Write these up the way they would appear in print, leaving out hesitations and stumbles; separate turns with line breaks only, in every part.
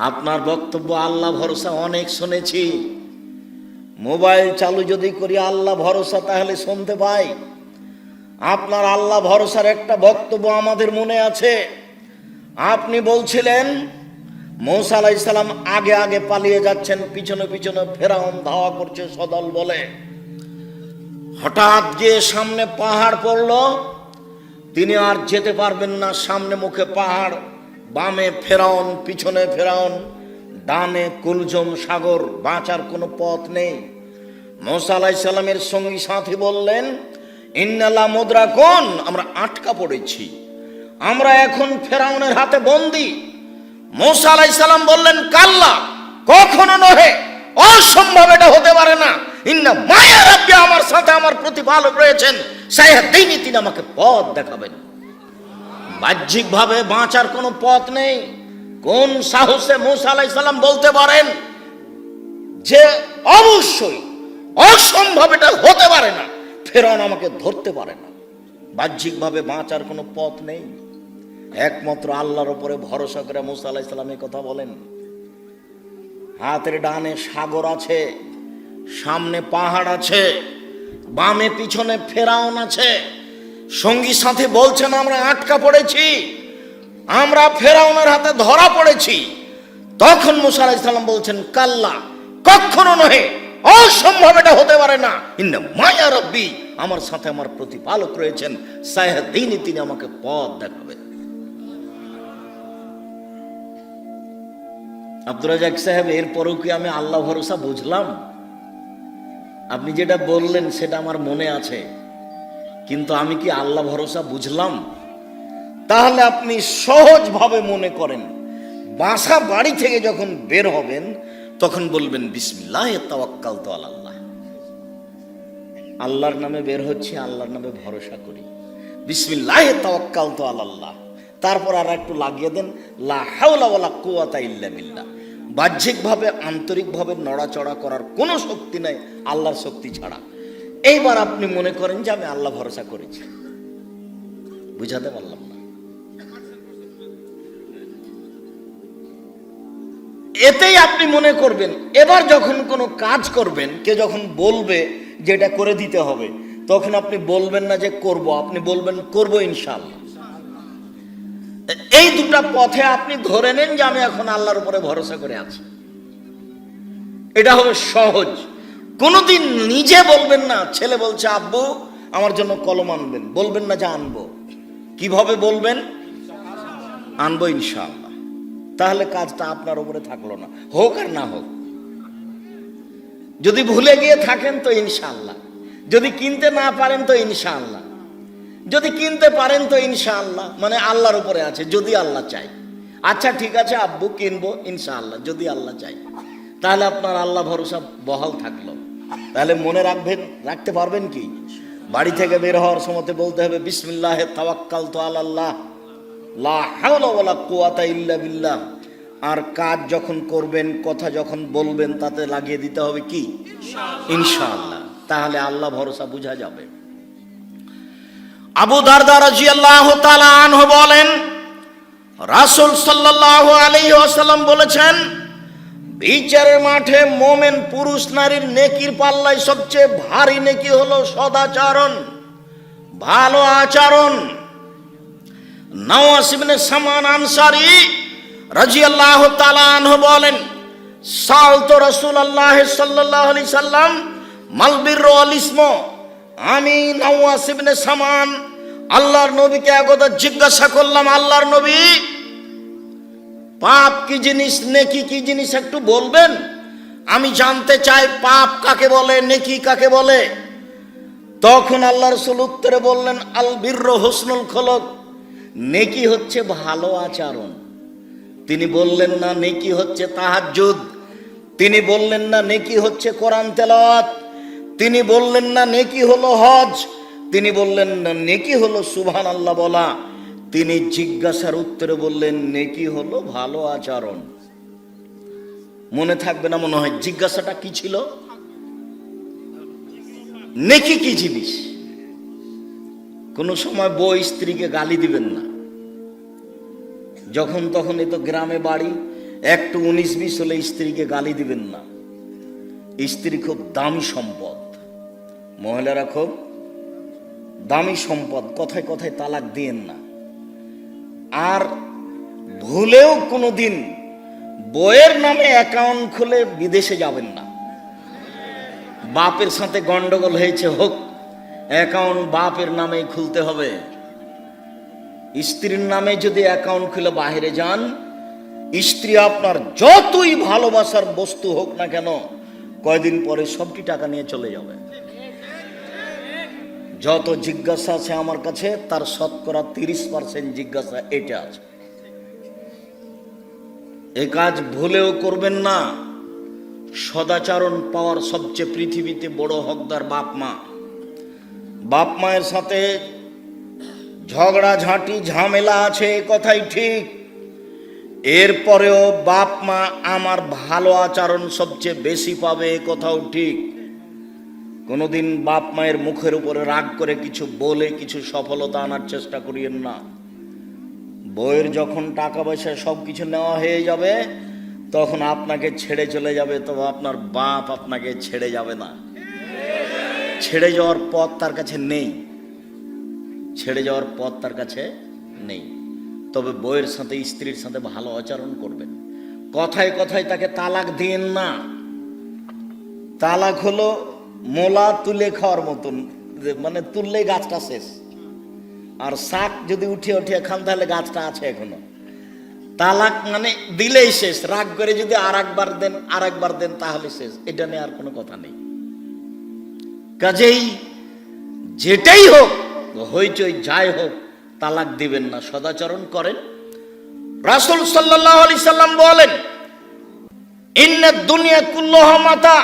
আপনার বক্তব্য আল্লাহ ভরসা অনেক শুনেছি। মোবাইল চালু যদি করি আল্লাহ ভরসা, তাহলে শুনতে পাই। আপনার আল্লাহ ভরসার একটা বক্তব্য আমাদের মনে আছে। আপনি বলছিলেন মূসা আলাইহিস সালাম আগে আগে পালিয়ে যাচ্ছেন, পিছনে পিছনে ফেরাউন ধাওয়া করছে সদল বলে। হঠাৎ গিয়ে সামনে পাহাড় পড়ল, তিনি আর যেতে পারবেন না। সামনে মুখে পাহাড়, বামে ফেরাউন, পিছনে ফেরাউন, ডানে কুলজম সাগর, বাঁচার কোনো পথ নেই। মূসা আলাইহিস সালামের সঙ্গী সাথী বললেন, ইন্নাল্লাহ মুদরাকুন, আমরা আটকা পড়েছি, আমরা এখন ফেরাউনের হাতে বন্দী। মূসা আলাইহিস সালাম বললেন, কাল্লা, কখনো নহে, অসম্ভব, এটা হতে পারে না। ইন্না মায়া রাব্বি, আমার সাথে আমার প্রতিপালক রয়েছেন, সায়াহদিনী, তিনি আমাকে পথ দেখাবেন। বাহ্যিকভাবে বাঁচার কোনো পথ নেই। কোন সাহসে মূসা আলাইহিস সালাম বলতে পারেন যে অবশ্যই অসম্ভব, এটা হতে পারে না, ফেরাউন আমাকে ধরতে পারে না? বাহ্যিকভাবে বাঁচার কোনো পথ নেই। একমাত্র আল্লাহর উপরে ভরসা করে মূসা আলাইহিস সালাম এই কথা বলেন। হাতের ডানে সাগর আছে, সামনে পাহাড় আছে, বামে পিছনে ফেরাউন আছে। সঙ্গী সাথী বলছেন, আমরা আটকা পড়েছি, আমরা ফেরাউনের হাতে ধরা পড়েছি। তখন মূসা আলাইহিস সালাম বলছেন, কাল্লা, কখনো নহে, অসম্ভব, এটা হতে পারে না। ইন্না মায়া রাব্বি, আমার সাথে আমার প্রতিপালক রয়েছেন, সায়াহদিনী, তিনি আমাকে পথ দেখাবেন। আব্দুর রাজ্জাক সাহেব, এরপরেও কি আমি আল্লাহ ভরসা বুঝলাম? আপনি যেটা বললেন সেটা আমার মনে আছে, কিন্তু আমি কি আল্লাহ ভরসা বুঝলাম? তাহলে আপনি সহজভাবে মনে করেন, বাসা বাড়ি থেকে যখন বের হবেন তখন বলবেন, বিসমিল্লাহি তাওয়াক্কালতু আলাল্লাহ, আল্লাহর নামে বের হচ্ছে, আল্লাহর নামে ভরসা করি, বিসমিল্লাহি তাওয়াক্কালতু আলাল্লাহ। তারপর আর একটু লাগিয়ে দেন, লা হাওলা ওয়ালা কুওয়াতা ইল্লা বিল্লাহ। বাহ্যিকভাবে আন্তরিকভাবে নড়াচড়া করার কোনো শক্তি নাই আল্লাহর শক্তি ছাড়া। এইবার আপনি মনে করেন যে আমি আল্লাহ ভরসা করেছি। বুঝাতে পারলাম না? এতেই আপনি মনে করবেন। এবার যখন কোনো কাজ করবেন, কে যখন বলবে যে এটা করে দিতে হবে, তখন আপনি বলবেন না যে করব, আপনি বলবেন করব ইনশাআল্লাহ। এই দুটা পথে আপনি ধরে নেন যে আমি এখন আল্লাহর উপরে ভরসা করে আছি। এটা হবে সহজ। কোনোদিন নিজে বলবেন না, ছেলে বলছে আব্বু আমার জন্য কলম আনবেন, বলবেন না যে আনবো। কিভাবে বলবেন? আনবো ইনশাআল্লাহ। তাহলে কাজটা আপনার উপরে থাকলো না, হোক আর না হোক। যদি ভুলে গিয়ে থাকেন তো ইনশাআল্লাহ, যদি কিনতে না পারেন তো ইনশাআল্লাহ, যদি কিনতে পারেন তো ইনশাআল্লাহ, মানে আল্লাহর উপরে আছে, যদি আল্লাহ চাই। আচ্ছা ঠিক আছে আব্বু, কিনবো ইনশাআল্লাহ, যদি আল্লাহ চাই। তাহলে আপনার আল্লাহ ভরসা বহাল থাকলো। তাহলে মনে রাখবেন, রাখতে পারবেন কি? বাড়ি থেকে বের হওয়ার সময় বলতে হবে, বিসমিল্লাহি তাওয়াক্কালতু আলাল্লাহ, লা হাওলা ওয়ালা কুওয়াতা ইল্লা বিল্লাহ। আর কাজ যখন করবেন, কথা যখন বলবেন, তাতে লাগিয়ে দিতে হবে কি? ইনশাআল্লাহ। তাহলে আল্লাহ ভরসা বোঝা যাবে। আবু দারদা রাদিয়াল্লাহু তাআলা আনহু বলেন, রাসূল সাল্লাল্লাহু আলাইহি ওয়াসাল্লাম বলেছেন, বিচারের মাঠে মুমিন পুরুষ নারীর নেকির পাল্লায় সবচেয়ে ভারী নেকি হলো সদাচরণ, ভালো আচরণ। নওয়াস ইবনে সামান আনসারী রাদিয়াল্লাহু তাআলা আনহু বলেন, সালতু রাসূলুল্লাহ সাল্লাল্লাহু আলাইহি সাল্লাম মাল বিররু ওয়াল ইসমু। আমি নওয়াস ইবনে সামান আল্লাহর নবীকে একদা জিজ্ঞাসা করলাম, আল্লাহর নবী, পাপ কি জিনিস, নেকি কি জিনিস, একটু বলবেন? আমি জানতে চাই পাপ কাকে বলে, নেকি কাকে বলে। তখন আল্লাহ রাসূল উত্তরে বললেন, আল বিররু হুসনুল খুলুক, নেকি হচ্ছে ভালো আচরণ। তিনি বললেন না নেকি হচ্ছে তাহাজ্জুদ, তিনি বললেন না নেকি হচ্ছে কোরআন তেলাওয়াত, তিনি বললেন না নেকি হলো হজ, তিনি বললেন না নেকি হলো সুবহানাল্লাহ বলা। তিনি জিজ্ঞাসার উত্তরে বললেন নেকি হলো ভালো আচরণ। মনে থাকবে না মনে হয়? জিজ্ঞাসাটা কি ছিল? নেকি কি জিনিস? কোনো সময় বউ স্ত্রীকে গালি দিবেন না, যখন তখন। এ তো গ্রামে বাড়ি, একটু 19-20 হলে স্ত্রীকে গালি দিবেন না। স্ত্রী খুব দামি সম্পদ, মহিলারা খুব দামি সম্পদ, কথায় কথায় তালাক দিয়েন না। আর ভুলেও কোনোদিন বইয়ের নামে অ্যাকাউন্ট খুলে বিদেশে যাবেন না। বাপের সাথে গন্ডগোল হয়েছে হোক, অ্যাকাউন্ট বাপের নামে খুলতে হবে। স্ত্রীর নামে যদি অ্যাকাউন্ট খুলে বাইরে যান, স্ত্রী আপনার যতই ভালোবাসার বস্তু হোক না কেন, কয়দিন পরে সবটি টাকা নিয়ে চলে যাবে। যত জিজ্ঞাসা আছে আমার কাছে, তার শতকরা 30% জিজ্ঞাসা এটা আছে। এ কাজ ভুলেও করবেন না। সদাচরণ পাওয়ার সবচেয়ে পৃথিবীতে বড় হকদার বাপ মা। বাপ মায়ের সাথে ঝগড়াঝাঁটি ঝামেলা আছে, কথাই ঠিক। এরপরেও বাপ মা আমার ভালো আচরণ সবচেয়ে বেশি পাবে, কথাও ঠিক। কোনোদিন বাপ মায়ের মুখের উপরে রাগ করে কিছু বলে কিছু সফলতা আনার চেষ্টা করিয়েন না। বইয়ের যখন টাকা পয়সা সব কিছু নেওয়া হয়ে যাবে, তখন আপনাকে ছেড়ে চলে যাবে, তবে আপনার বাপ আপনাকে ছেড়ে যাবে না। ছেড়ে যাওয়ার পথ তার কাছে নেই, ছেড়ে যাওয়ার পথ তার কাছে নেই। তবে বইয়ের সাথে স্ত্রীর সাথে ভালো আচরণ করবেন। কথায় কথায় তাকে তালাক দিন না। তালাক হলো মোলা তুলে খাওয়ার মতন, মানে তুললে গাছটা শেষ। আর শাক যদি উঠিয়ে উঠিয়ে খান তাহলে গাছটা আছে এখনো। তালাক মানে দিলেই শেষ। রাগ করে যদি আর একবার দেন তাহলে শেষ। এটা নিয়ে আর কোনো কথা নেই। কাজেই যেটাই হোক, হইচই যাই হোক, তালাক দিবেন না, সদাচরণ করেন। রাসূল সাল্লাল্লাহু আলাইহি সাল্লাম বলেন, ইন্নাদ দুনিয়া কুল্লুহা মাতা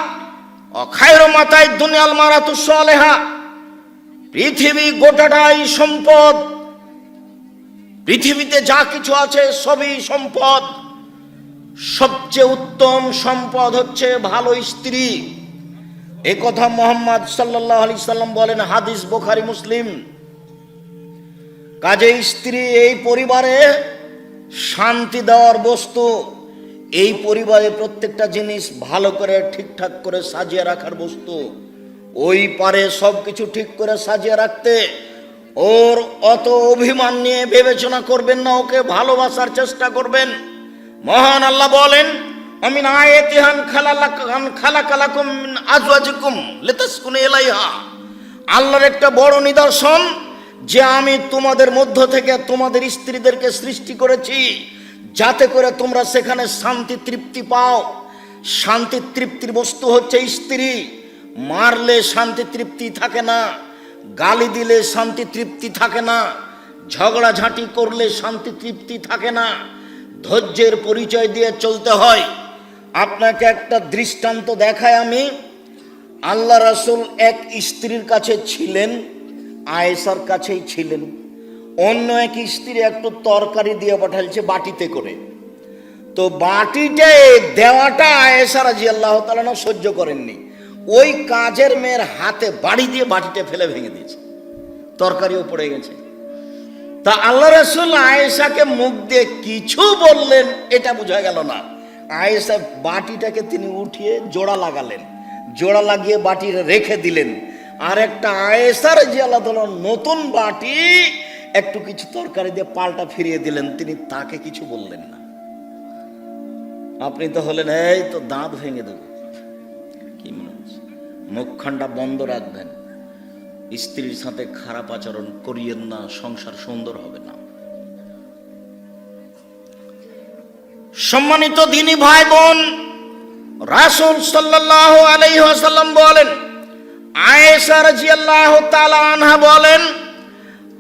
ওয়া খায়রু মাতাই দুনিয়াল মারাতু সালেহা। পৃথিবী গোটাটাই সম্পদ। পৃথিবীতে যা কিছু আছে সবই সম্পদ। সবচেয়ে উত্তম সম্পদ হচ্ছে ভালো স্ত্রী। এ কথা মুহাম্মদ সাল্লাল্লাহু আলাইহি সাল্লাম বলেন, হাদিস বুখারী মুসলিম। কাজে স্ত্রী এই পরিবারে শান্তি দেওয়ার বস্তু। এই পরিবারে প্রত্যেকটা জিনিস ভালো করে ঠিকঠাক করে সাজিয়ে রাখার বস্তু। ওই পারে সবকিছু ঠিক করে সাজিয়ে রাখতে। ওর অত অভিমান নিয়ে বিবেচনা করবেন না, ওকে ভালোবাসার চেষ্টা করবেন। মহান আল্লাহ বলেন, আমিন আয়াতিহান খালাকালাকুম মিন আজওয়াজিকুম লিতাসকুনু ইলাইহা। আল্লাহর একটা বড় নিদর্শন যে আমি তোমাদের মধ্য থেকে তোমাদের স্ত্রীদেরকে সৃষ্টি করেছি, যাতে করে তোমরা সেখানে শান্তি তৃপ্তি পাও। শান্তি তৃপ্তির বস্তু হচ্ছে স্ত্রী। মারলে শান্তি তৃপ্তি থাকে না, গালি দিলে শান্তি তৃপ্তি থাকে না, ঝগড়াঝাঁটি করলে শান্তি তৃপ্তি থাকে না। ধৈর্যের পরিচয় দিয়ে চলতে হয়। আপনাকে একটা দৃষ্টান্ত দেখায় আমি। আল্লাহ রাসূল এক স্ত্রীর কাছে ছিলেন, আয়েশার কাছেই ছিলেন। অন্য এক স্ত্রী একটু তরকারি দিয়ে পাঠালছে বাটিতে করে। তো বাটিতে দেওয়াটা আয়েশা রাদিয়াল্লাহু তাআলা না সহ্য করেননি। ওই কাজের মেয়ের হাতে বাড়ি দিয়ে বাটিতে ফেলে ভেঙে দিয়েছে, তরকারিও পড়ে গেছে। তা আল্লাহ রাসূল আয়েশাকে মুখ দিয়ে কিছু বললেন এটা বোঝা গেল না। আয়েশা বাটিটাকে তিনি উঠিয়ে জোড়া লাগালেন, জোড়া লাগিয়ে বাটি রেখে দিলেন। আর একটা আয়েশা রাদিয়াল্লাহু তাআলা নতুন বাটি একটু কিছু তরকারি দিয়ে পাল্টা ফিরিয়ে দিলেন, তিনি তাকে কিছু বললেন না। আপনি তো হলেন এই তো দাঁত ভেঙে দেব। কি মনে হচ্ছে? মুখখানটা বন্ধ রাখবেন। স্ত্রীর সাথে খারাপ আচরণ করিয়েন না, সংসার সুন্দর হবে না। সম্মানিত দ্বীনি ভাই বোন, রাসূল সাল্লাল্লাহু আলাইহি ওয়াসাল্লাম বলেন, আয়েশা রাদিয়াল্লাহু তাআলা আনহা বলেন,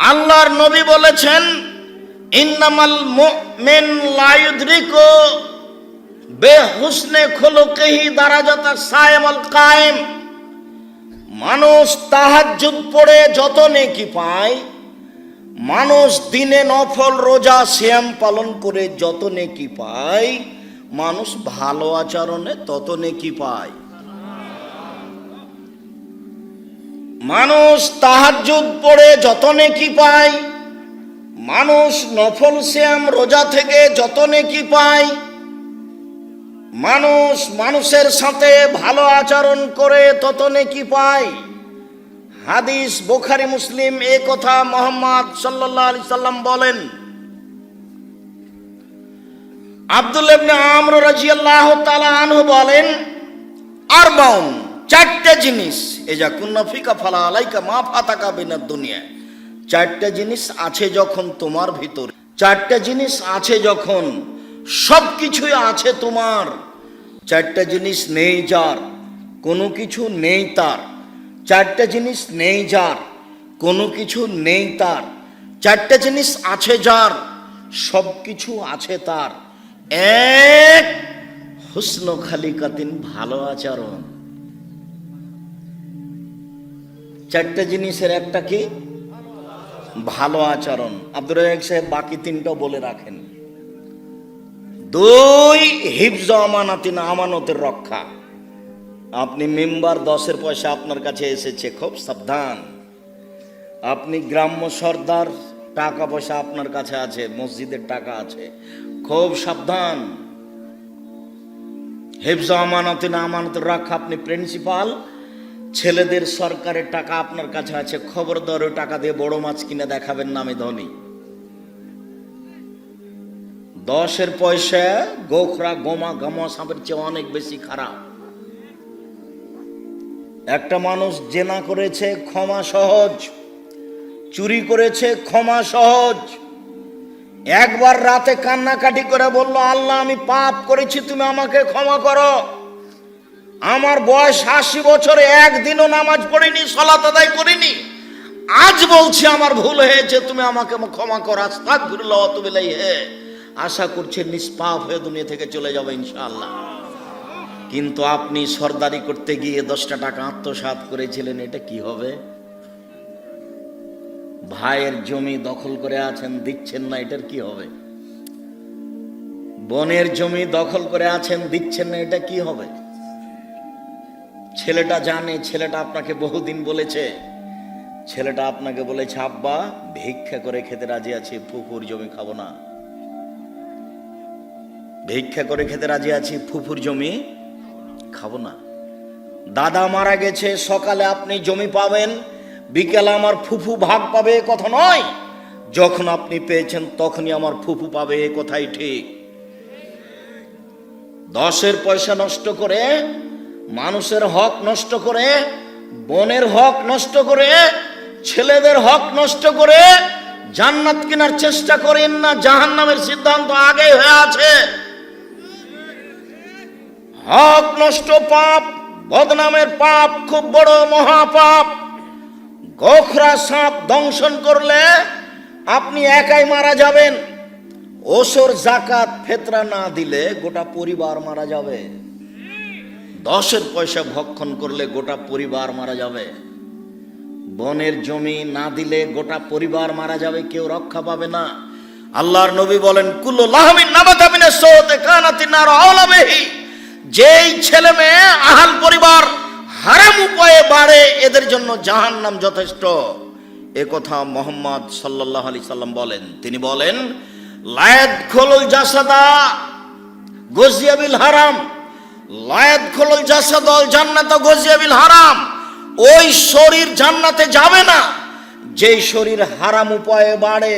আল্লাহর নবী বলেছেন, ইন্নামাল মুমিন লা ইউদরিকু বিহুসনি খুলুকিহি দারাজাতা সায়িমুল কায়েম। মানুষ তাহাজ্জুদ পড়ে যত নেকি পায়, মানুষ দিনে নফল রোজা সিয়াম পালন করে যত নেকি পায়, মানুষ ভালো আচরণে তত নেকি পায়। মানুষ তাহাজ্জুদ পড়ে যত নেকি পায়, মানুষ নফল সিয়াম রোজা থেকে যত নেকি পায়, মানুষ মানুষের সাথে ভালো আচরণ করে তত নেকি পায়। হাদিস বুখারী মুসলিম এ কথা মুহাম্মদ সাল্লাল্লাহু আলাইহি সাল্লাম বলেন। আব্দুল্লাহ ইবনে আমর রাদিয়াল্লাহু তাআলা আনহু বলেন, আরবাউন, চারটে জিনিস, এজা কুন্না ফিকা ফালা আলাইকা মা ফাতাকা বিনাদ দুনিয়া। চারটে জিনিস আছে যখন তোমার ভিতর, চারটে জিনিস আছে যখন সবকিছুই আছে তোমার, চারটে জিনিস নেই যার কোনো কিছু নেই তার, চারটে জিনিস নেই যার কোনো কিছু নেই তার, চারটে জিনিস আছে যার সবকিছু আছে তার। এক, হুসনু খালিকাতিন, ভালো আচরণ। চারটে জিনিসের একটা কি? ভালো আচরণ। আব্দুর রাজ্জাক সাহেব বাকি তিনটাও বলে রাখেন। দুই, হিফজ আমানাতিন, আমানতের রক্ষা। আপনি মেম্বার 10-এর পয়সা আপনার কাছে এসেছে, খুব সাবধান। আপনি গ্রাম্য সর্দার, টাকা পয়সা আপনার কাছে আছে, মসজিদের টাকা আছে, খুব সাবধান। হিফজ আমানাতিন, আমানতের রক্ষা। আপনি প্রিন্সিপাল, ছেলেদের সরকারের টাকা আপনার কাছে আছে, খবরদার ওই টাকা দিয়ে বড় মাছ কিনে দেখাবেন না আমি ধনী। 10-এর পয়সা গোখরা গোমা গামা সাপের চেয়ে অনেক বেশি খারাপ। একটা মানুষ জেনা করেছে, ক্ষমা সহজ। চুরি করেছে, ক্ষমা সহজ। একবার রাতে কান্নাকাটি করে বলল, আল্লাহ আমি পাপ করেছি, তুমি আমাকে ক্ষমা করো। আমার বয়স 80 বছরে একদিনও নামাজ পড়িনি, সালাত আদায় করিনি, আজ বলছি আমার ভুল হয়েছে, তুমি আমাকে ক্ষমা করো। আস্তাগফিরুল্লাহ ওয়া আতুবু ইলাইহি। আশা করছে নিষ্পাপ হয়ে দুনিয়া থেকে চলে যাবে ইনশাআল্লাহ। কিন্তু আপনি সরদারি করতে গিয়ে 10টা টাকা আত্মসাৎ করেছিলেন, এটা কি হবে? ভাইয়ের জমি দখল করে আছেন, দিচ্ছেন না, এটার কি হবে? বোনের জমি দখল করে আছেন, দিচ্ছেন না, এটা কি হবে? ছেলেটা জানে, ছেলেটা আপনাকে বহুদিন বলেছে, ছেলেটা আপনাকে বলেছে, আব্বা ভিক্ষা করে খেতে রাজি আছি, ফুফুর জমি খাবো না। ভিক্ষা করে খেতে রাজি আছি, ফুফুর জমি খাবো না। দাদা মারা গেছে, সকালে আপনি জমি পাবেন, বিকেলে আমার ফুফু ভাগ পাবে, এ কথা নয়। যখন আপনি পেয়েছেন তখনই আমার ফুফু পাবে, এ কথাই ঠিক। 10-এর পয়সা নষ্ট করে, মানুষের হক নষ্ট করে, বোনের হক নষ্ট করে, ছেলেদের হক নষ্ট করে জান্নাত কেনার চেষ্টা করেন না, জাহান্নামের সিদ্ধান্ত আগেই হয়ে আছে। হক নষ্ট পাপ, বদনামের পাপ, খুব বড় মহাপাপ। গোখরা সাপ দংশন করলে আপনি একাই মারা যাবেন। ওসর জাকাত ফেতরা না দিলে গোটা পরিবার মারা যাবে। 10-এর পয়সা ভক্ষণ করলে গোটা পরিবার মারা যাবে। বনের জমি না দিলে গোটা পরিবার মারা যাবে, কেউ রক্ষা পাবে না। আল্লাহর নবী বলেন, কুল্লু লাহমিন নাবাতা মিনাস সাওতে কানাতিন নার আওলা বিহি। যেই ছেলে মেয়ে আহাল পরিবার হারাম উপায়ে বাড়ে, এদের জন্য জাহান্নাম যথেষ্ট। এ কথা মুহাম্মদ সাল্লাল্লাহু আলাইহি সাল্লাম বলেন। তিনি বলেন, লায়াদখুলুল জাসাদা গুযিয়া বিল হারাম, লায়াদখুলুল জাসাদাল জান্নাতা গুযিয়া বিল হারাম। ওই শরীর জান্নাতে যাবে না যেই শরীর হারাম উপায়ে বাড়ে।